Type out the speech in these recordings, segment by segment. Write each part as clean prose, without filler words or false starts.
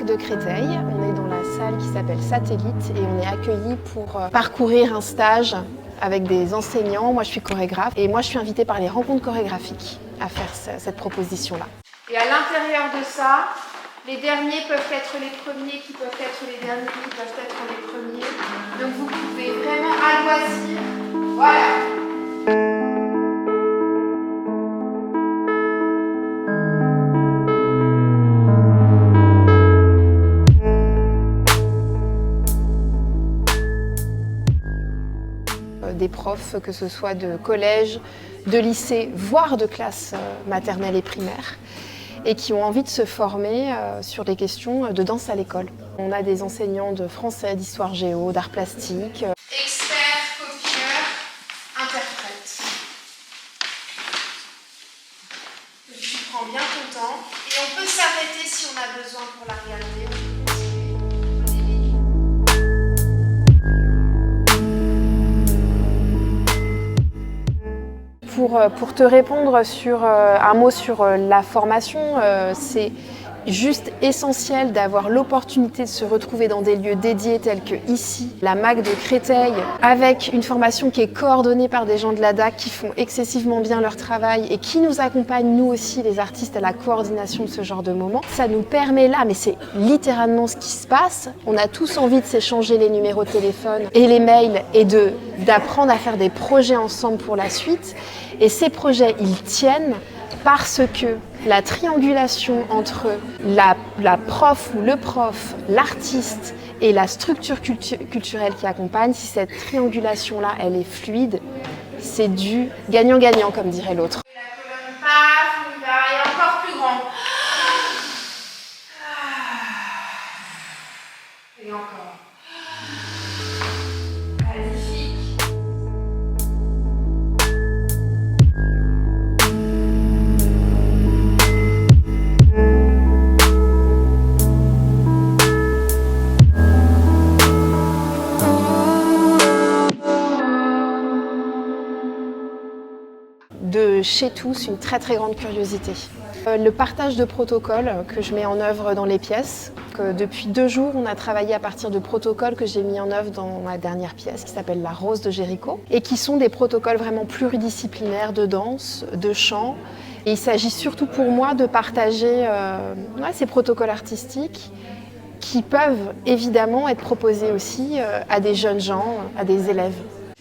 MAC de Créteil. On est dans la salle qui s'appelle Satellite et on est accueillis pour parcourir un stage avec des enseignants. Moi, je suis chorégraphe et moi, je suis invitée par les rencontres chorégraphiques à faire cette proposition-là. Et à l'intérieur de ça, les derniers peuvent être les premiers, qui peuvent être les derniers, qui peuvent être les premiers. Donc vous pouvez vraiment à loisir. Voilà. Des profs, que ce soit de collège, de lycée, voire de classe maternelle et primaire, et qui ont envie de se former sur les questions de danse à l'école. On a des enseignants de français, d'histoire géo, d'art plastique. Expert, copieur, interprète. Tu prends bien ton temps et on peut s'arrêter si on a besoin pour la regarder. Pour te répondre sur un mot sur la formation, c'est juste essentiel d'avoir l'opportunité de se retrouver dans des lieux dédiés tels que ici, la MAC de Créteil, avec une formation qui est coordonnée par des gens de la DAC qui font excessivement bien leur travail et qui nous accompagnent, nous aussi, les artistes, à la coordination de ce genre de moments. Ça nous permet là, mais c'est littéralement ce qui se passe. On a tous envie de s'échanger les numéros de téléphone et les mails et d'apprendre à faire des projets ensemble pour la suite. Et ces projets, ils tiennent parce que la triangulation entre la prof ou le prof, l'artiste et la structure culturelle qui accompagne, si cette triangulation-là, elle est fluide, c'est du gagnant-gagnant, comme dirait l'autre. La colonne paf, on y va, et encore plus grand. Et encore. De chez tous, une très très grande curiosité. Le partage de protocoles que je mets en œuvre dans les pièces. Depuis 2 jours, on a travaillé à partir de protocoles que j'ai mis en œuvre dans ma dernière pièce qui s'appelle La Rose de Jéricho et qui sont des protocoles vraiment pluridisciplinaires de danse, de chant. Et il s'agit surtout pour moi de partager ces protocoles artistiques qui peuvent évidemment être proposés aussi à des jeunes gens, à des élèves.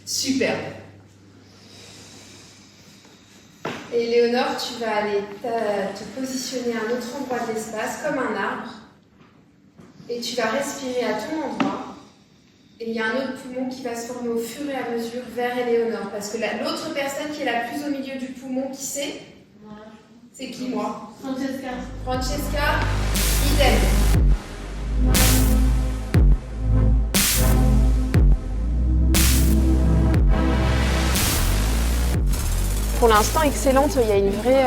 Super. Et Léonore, tu vas aller te positionner à un autre endroit de l'espace, comme un arbre. Et tu vas respirer à ton endroit. Et il y a un autre poumon qui va se former au fur et à mesure vers Éléonore. Parce que l'autre personne qui est la plus au milieu du poumon, qui c'est? Moi. C'est qui, moi? Francesca. Francesca, idem. Pour l'instant excellente, il y a une vraie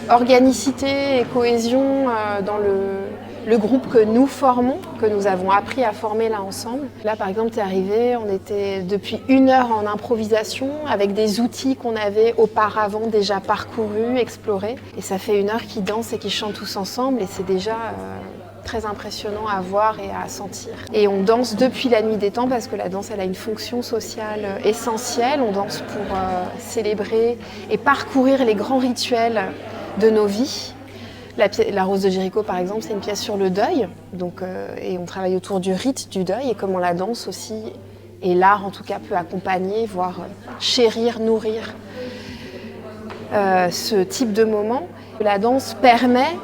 organicité et cohésion dans le groupe que nous formons, que nous avons appris à former là ensemble. Là par exemple, tu es arrivé, on était depuis 1 heure en improvisation avec des outils qu'on avait auparavant déjà parcourus, explorés. Et ça fait 1 heure qu'ils dansent et qu'ils chantent tous ensemble et c'est déjà très impressionnant à voir et à sentir. Et on danse depuis la nuit des temps parce que la danse, elle a une fonction sociale essentielle. On danse pour célébrer et parcourir les grands rituels de nos vies. La Rose de Jéricho, par exemple, c'est une pièce sur le deuil. Et on travaille autour du rite du deuil et comment la danse aussi, et l'art en tout cas, peut accompagner, voire chérir, nourrir ce type de moment. La danse permet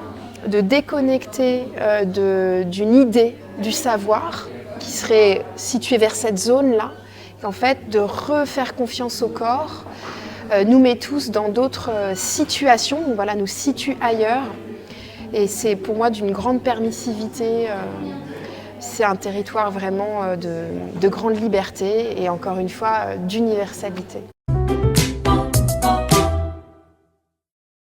de déconnecter d'une idée du savoir qui serait située vers cette zone-là, et en fait de refaire confiance au corps, nous met tous dans d'autres situations, donc voilà, nous situe ailleurs, et c'est pour moi d'une grande permissivité, c'est un territoire vraiment de grande liberté et encore une fois d'universalité.